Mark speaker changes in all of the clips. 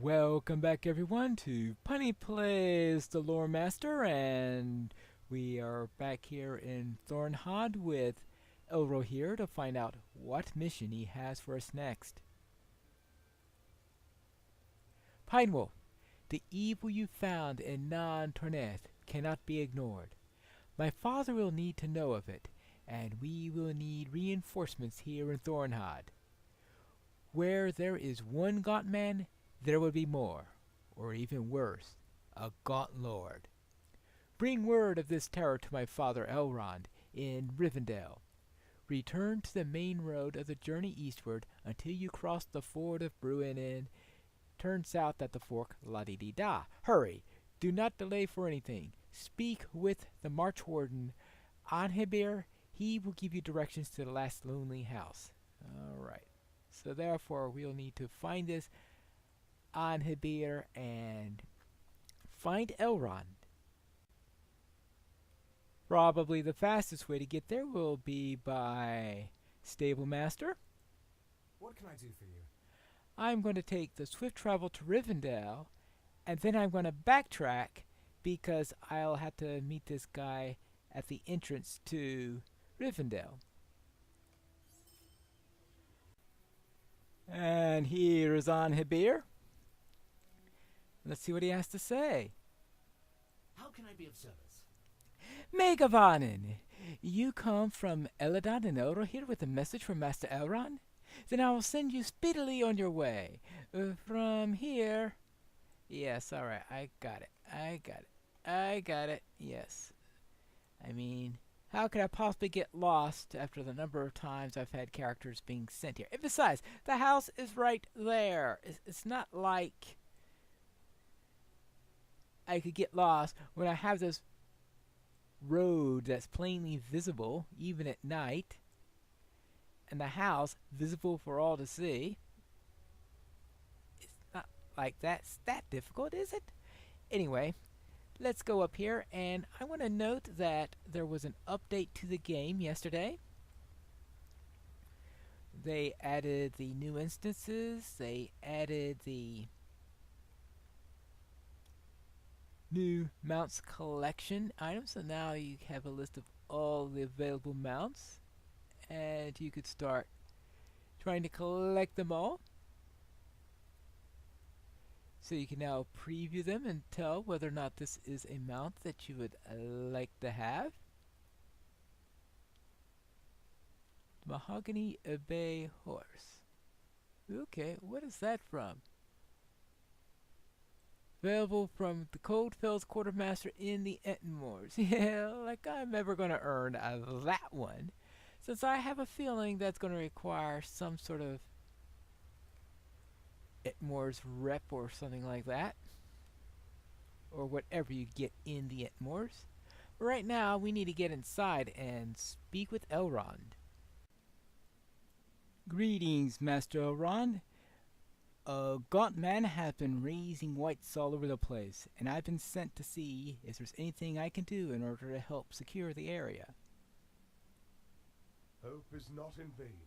Speaker 1: Welcome back everyone to Punny Plays the Lore Master, and we are back here in Thornhod with Elro here to find out what mission he has for us next. Pinewolf, the evil you found in Non-Torneth cannot be ignored. My father will need to know of it, and we will need reinforcements here in Thornhod. Where there is one gaunt man, there will be more, or even worse, a gaunt lord. Bring word of this terror to my father Elrond in Rivendell. Return to the main road of the journey eastward until you cross the ford of Bruinen. Turn south at the fork, la-dee-dee-da. Hurry! Do not delay for anything. Speak with the March Warden, Anhebir. He will give you directions to the last lonely house. Alright. So therefore, we'll need to find this Anhebir and find Elrond. Probably the fastest way to get there will be by Stable Master.
Speaker 2: What can I do for you?
Speaker 1: I'm going to take the swift travel to Rivendell, and then I'm going to backtrack because I'll have to meet this guy at the entrance to Rivendell. And here is Anhebir. Let's see what he has to say.
Speaker 2: How can I be of service?
Speaker 1: Megavanen, you come from Eladon and Elro here with a message from Master Elrond? Then I will send you speedily on your way. From here... Yes, alright, I got it. Yes. I mean, how could I possibly get lost after the number of times I've had characters being sent here? And besides, the house is right there. It's not like I could get lost when I have this road that's plainly visible, even at night, and the house visible for all to see. It's not like that's that difficult, is it? Anyway, let's go up here, and I want to note that there was an update to the game yesterday. They added the new instances, they added the new mounts collection items, so now you have a list of all the available mounts, and you could start trying to collect them all. So you can now preview them and tell whether or not this is a mount that you would like to have. Mahogany Bay Horse. Okay, what is that from? Available from the Coldfells Quartermaster in the Ettenmoors. Yeah, like I'm ever going to earn that one, since I have a feeling that's going to require some sort of Ettenmoors rep or something like that, or whatever you get in the Ettenmoors. But right now, we need to get inside and speak with Elrond. Greetings, Master Elrond. A gaunt man has been raising whites all over the place, and I've been sent to see if there's anything I can do in order to help secure the area.
Speaker 2: Hope is not in vain.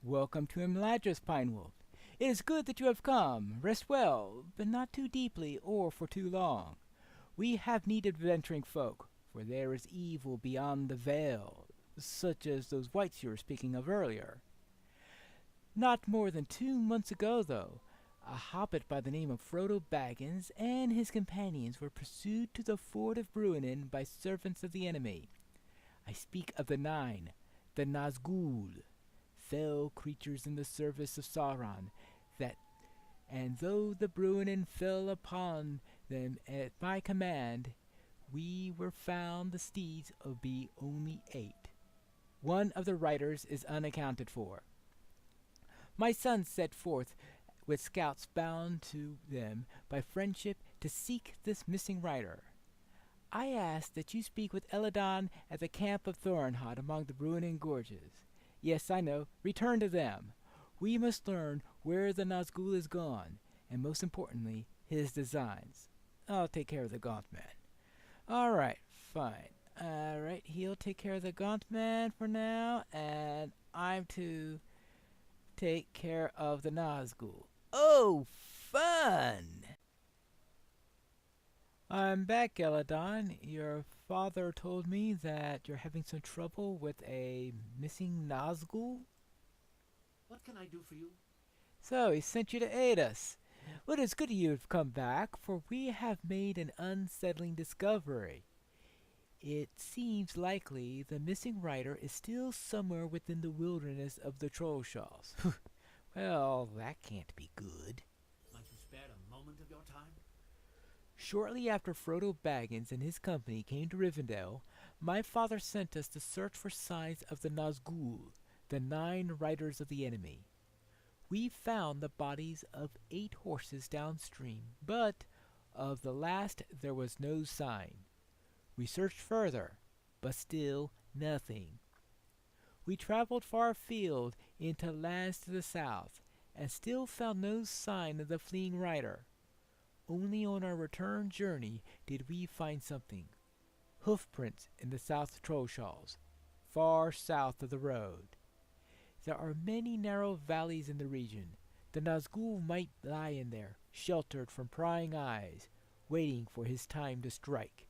Speaker 1: Welcome to Imladris, Pinewolf. It is good that you have come. Rest well, but not too deeply or for too long. We have need of venturing folk, for there is evil beyond the veil, such as those whites you were speaking of earlier. Not more than 2 months ago, though, a hobbit by the name of Frodo Baggins and his companions were pursued to the ford of Bruinen by servants of the enemy. I speak of the Nine, the Nazgul, fell creatures in the service of Sauron, and though the Bruinen fell upon them at my command, we were found the steeds of be only 8. One of the riders is unaccounted for. My son set forth with scouts bound to them by friendship to seek this missing rider. I ask that you speak with Eladon at the camp of Thornhod among the Bruinen Gorges. Yes, I know, return to them. We must learn where the Nazgul is gone, and most importantly, his designs. I'll take care of the Gaunt Man. Alright, fine. Alright, he'll take care of the Gaunt Man for now, and I'm to take care of the Nazgul. Oh, fun! I'm back, Eladon. Your father told me that you're having some trouble with a missing Nazgul.
Speaker 2: What can I do for you?
Speaker 1: So he sent you to aid us. Well, it's good you have come back, for we have made an unsettling discovery. It seems likely the missing rider is still somewhere within the wilderness of the Trollshaws. Well, that can't be good.
Speaker 2: Might you spare a moment of your time?
Speaker 1: Shortly after Frodo Baggins and his company came to Rivendell, my father sent us to search for signs of the Nazgul, the 9 riders of the enemy. We found the bodies of 8 horses downstream, but of the last there was no sign. We searched further, but still nothing. We traveled far afield into lands to the south, and still found no sign of the fleeing rider. Only on our return journey did we find something. Hoofprints in the South Trollshaws, far south of the road. There are many narrow valleys in the region. The Nazgul might lie in there, sheltered from prying eyes, waiting for his time to strike.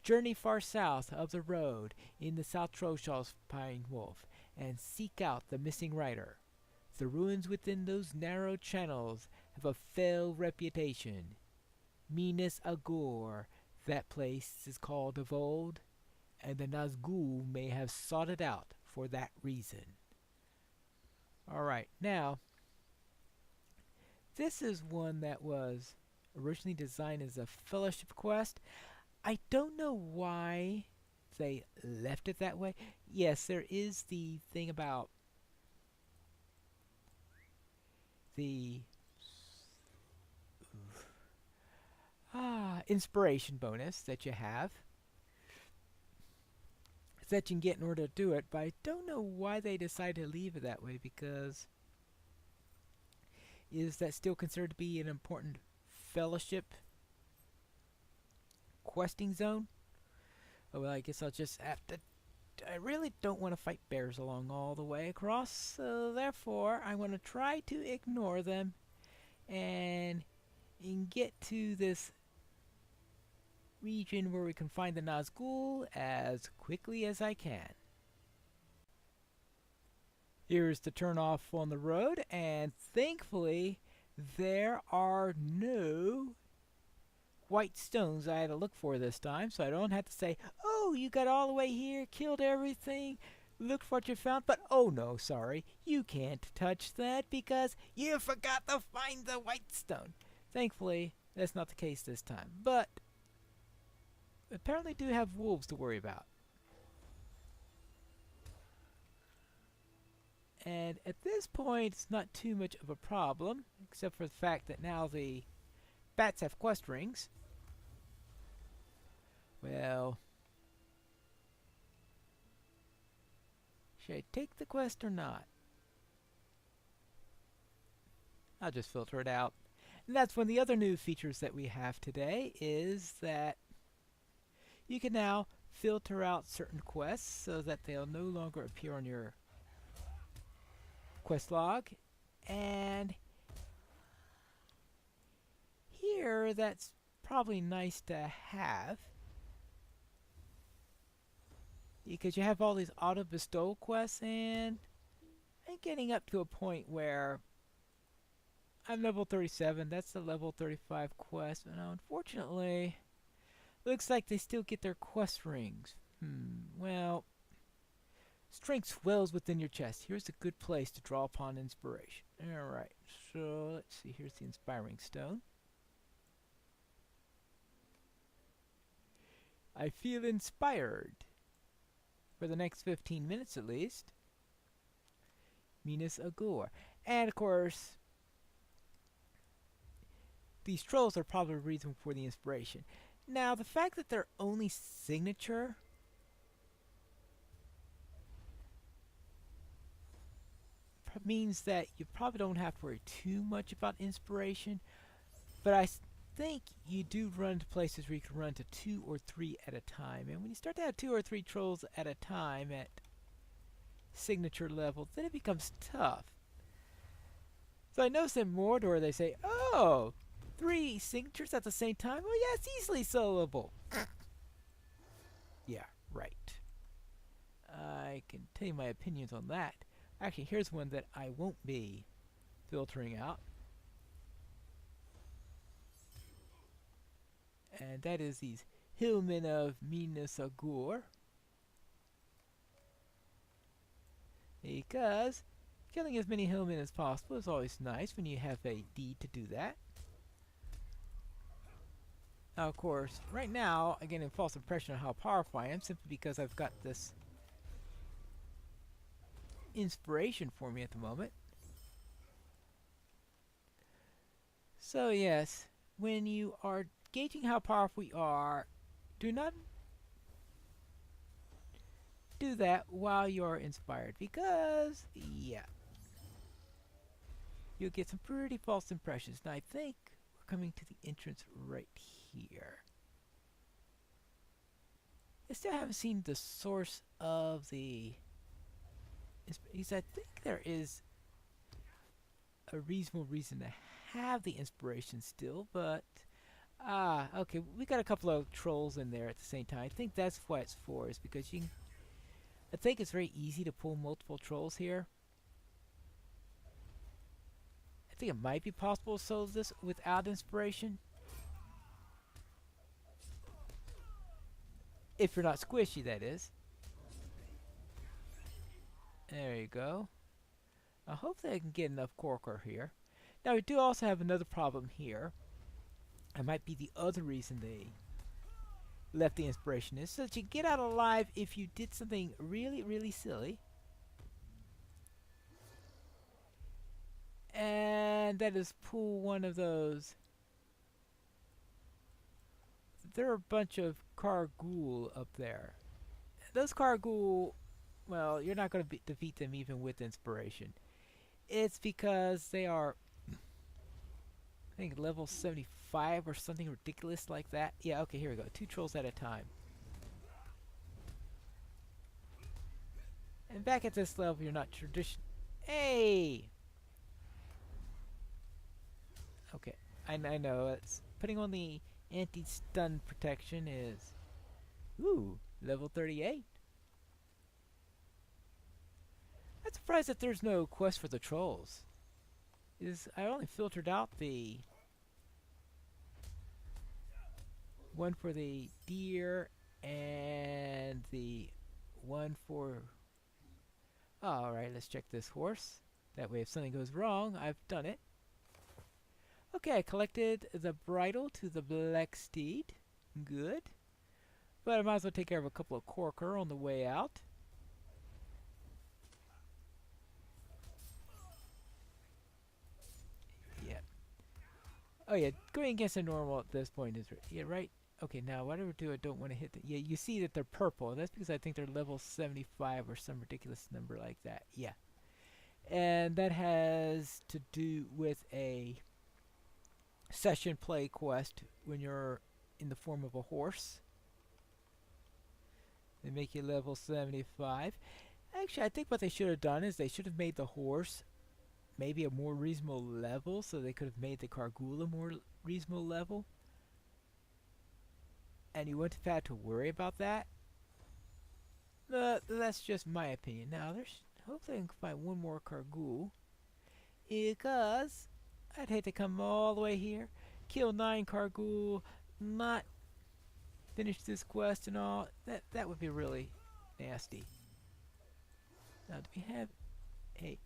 Speaker 1: Journey far south of the road in the South Trollshaws, Pine Wolf, and seek out the missing rider. The ruins within those narrow channels have a fell reputation. Minas Agor, that place is called of old, and the Nazgul may have sought it out for that reason. Alright, now, this is one that was originally designed as a fellowship quest. I don't know why they left it that way. Yes, there is the thing about the inspiration bonus that you have that you can get in order to do it, but I don't know why they decided to leave it that way, because is that still considered to be an important fellowship questing zone? Oh, well, I guess I'll just have to. I really don't want to fight bears along all the way across, so therefore I want to try to ignore them and get to this region where we can find the Nazgul as quickly as I can. Here's the turn off on the road, and thankfully there are no white stones I had to look for this time, so I don't have to say, oh, you got all the way here, killed everything, looked for what you found, but oh no, sorry, you can't touch that because you forgot to find the white stone. Thankfully, that's not the case this time, but apparently do have wolves to worry about. And at this point, it's not too much of a problem, except for the fact that now the bats have quest rings. Well, should I take the quest or not? I'll just filter it out. And that's one of the other new features that we have today, is that you can now filter out certain quests so that they'll no longer appear on your quest log. And here, that's probably nice to have, because you have all these auto bestow quests, and I'm getting up to a point where I'm level 37. That's the level 35 quest, and unfortunately, looks like they still get their quest rings. Well, strength swells within your chest. Here's a good place to draw upon inspiration. Alright, so let's see. Here's the inspiring stone. I feel inspired. For the next 15 minutes at least. Minas Agor. And of course, these trolls are probably the reason for the inspiration. Now, the fact that they're only signature means that you probably don't have to worry too much about inspiration, but I think you do run into places where you can run to 2 or 3 at a time, and when you start to have 2 or 3 trolls at a time at signature level, then it becomes tough. So I notice in Mordor they say, oh, Oh, 3 signatures at the same time? Oh yeah, it's easily soloable. Yeah, right. I can tell you my opinions on that. Actually, here's one that I won't be filtering out. And that is these Hillmen of Minas Agur. Because killing as many hillmen as possible is always nice when you have a deed to do that. Now, of course, right now, I'm getting a false impression of how powerful I am simply because I've got this inspiration for me at the moment. So yes, when you are gauging how powerful you are, do not do that while you're inspired because, yeah, you'll get some pretty false impressions. Now I think we're coming to the entrance right here. I still haven't seen the source of the... Because I think there is a reasonable reason to have the inspiration still, but... okay, we got a couple of trolls in there at the same time. I think that's what it's for, is because you can... I think it's very easy to pull multiple trolls here. I think it might be possible to solve this without inspiration. If you're not squishy, that is. There you go. Hopefully I can get enough Corker here. Now we do also have another problem here. It might be the other reason they left the inspiration is so that you get out alive if you did something really, really silly. And that is pull one of those. There are a bunch of Kargul up there. Those Kargul, well, you're not going to defeat them even with inspiration. It's because they are, I think, level 75 or something ridiculous like that. Yeah, okay, here we go. 2 trolls at a time. And back at this level, you're not tradition. Hey! Okay, I know. It's putting on the anti-stun protection is... Ooh, level 38. I'm surprised that there's no quest for the trolls. I only filtered out the one for the deer and the one for... Alright, let's check this horse. That way if something goes wrong, I've done it. Okay, I collected the bridle to the black steed. Good. But I might as well take care of a couple of Corker on the way out. Yeah. Oh yeah, going against a normal at this point is... Yeah, right? Okay, now whatever do, I don't want to hit the... Yeah, you see that they're purple. That's because I think they're level 75 or some ridiculous number like that. Yeah. And that has to do with a session play quest when you're in the form of a horse. They make you level 75. Actually, I think what they should have done is they should have made the horse maybe a more reasonable level, so they could have made the Kargul a more reasonable level. And you wouldn't have had to worry about that. That's just my opinion. Now, hopefully I can find one more Kargul. Because I'd hate to come all the way here, kill 9 Kargul, not finish this quest and all. That would be really nasty. Now, do we have a...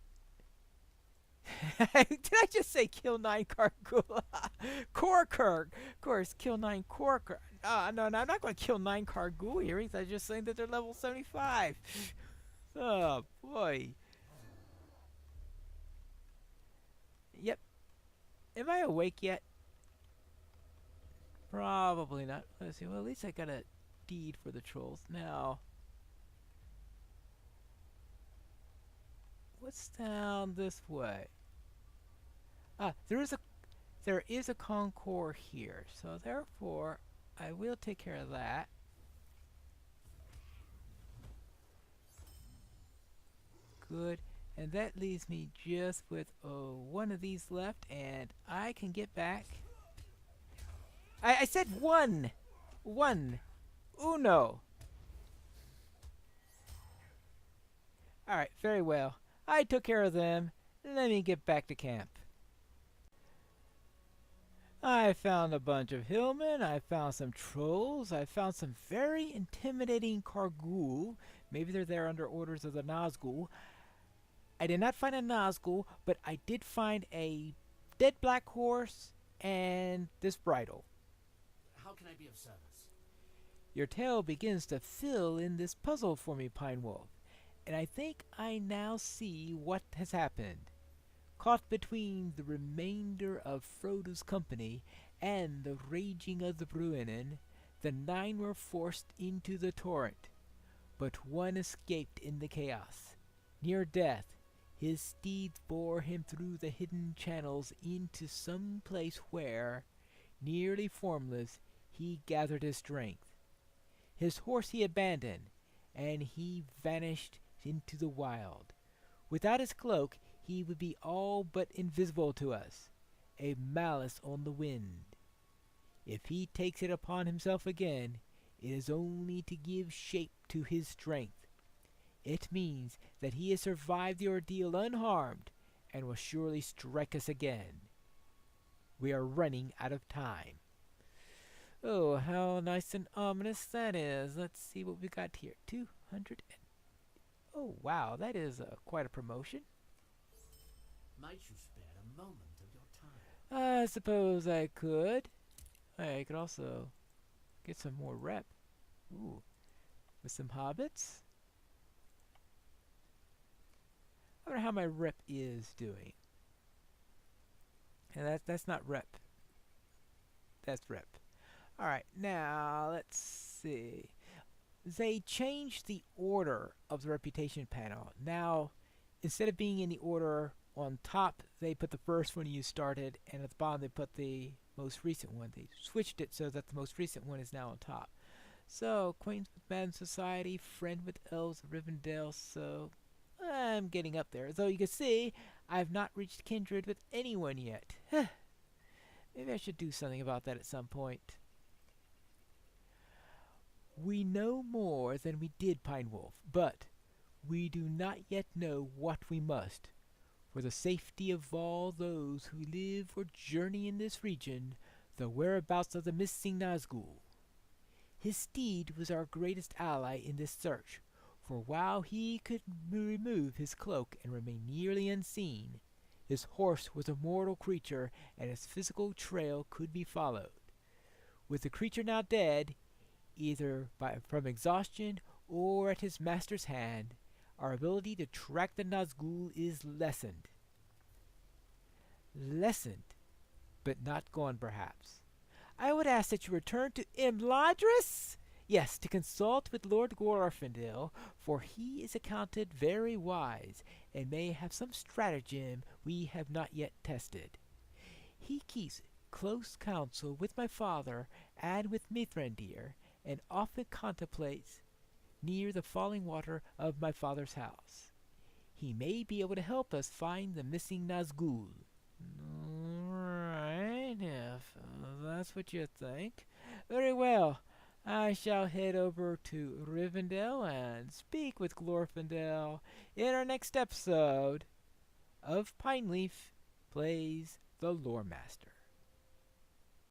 Speaker 1: Did I just say kill 9 Kargul? Corker! Of course, kill 9 Corker. No, I'm not going to kill 9 Kargul here. I'm just saying that they're level 75. Oh, boy. Yep. Am I awake yet? Probably not. Let's see. Well, at least I got a deed for the trolls. Now, what's down this way? There is a Concord here. So therefore, I will take care of that. Good. And that leaves me just with one of these left, and I can get back. I said one! One! Uno! Alright, very well. I took care of them. Let me get back to camp. I found a bunch of hillmen, I found some trolls, I found some very intimidating Kargul. Maybe they're there under orders of the Nazgul. I did not find a Nazgul, but I did find a dead black horse and this bridle.
Speaker 2: How can I be of service?
Speaker 1: Your tale begins to fill in this puzzle for me, Pine Wolf, and I think I now see what has happened. Caught between the remainder of Frodo's company and the raging of the Bruinen, the 9 were forced into the torrent, but one escaped in the chaos. Near death, his steeds bore him through the hidden channels into some place where, nearly formless, he gathered his strength. His horse he abandoned, and he vanished into the wild. Without his cloak, he would be all but invisible to us, a malice on the wind. If he takes it upon himself again, it is only to give shape to his strength. It means that he has survived the ordeal unharmed and will surely strike us again. We are running out of time. Oh, how nice and ominous that is. Let's see what we got here. 200 and... Oh, wow, that is quite a promotion.
Speaker 2: Might you spare a moment of your time?
Speaker 1: I suppose I could. I could also get some more rep. Ooh, with some hobbits. I wonder how my rep is doing. And that's not rep. That's rep. Alright, now let's see. They changed the order of the reputation panel. Now, instead of being in the order on top, they put the first one you started, and at the bottom they put the most recent one. They switched it so that the most recent one is now on top. So, acquaintance with Madden Society, friend with elves of Rivendell, so I'm getting up there. Though you can see, I've not reached kindred with anyone yet. Maybe I should do something about that at some point. We know more than we did, Pine Wolf, but we do not yet know what we must. For the safety of all those who live or journey in this region, the whereabouts of the missing Nazgul. His steed was our greatest ally in this search, for while he could remove his cloak and remain nearly unseen, his horse was a mortal creature and his physical trail could be followed. With the creature now dead, either from exhaustion or at his master's hand, our ability to track the Nazgul is lessened. Lessened, but not gone perhaps. I would ask that you return to Imladris? Yes, to consult with Lord Glorfindel, for he is accounted very wise, and may have some stratagem we have not yet tested. He keeps close counsel with my father and with Mithrandir, and often contemplates near the falling water of my father's house. He may be able to help us find the missing Nazgul. Alright, if that's what you think. Very well. I shall head over to Rivendell and speak with Glorfindel in our next episode of Pineleaf Plays the Lore Master.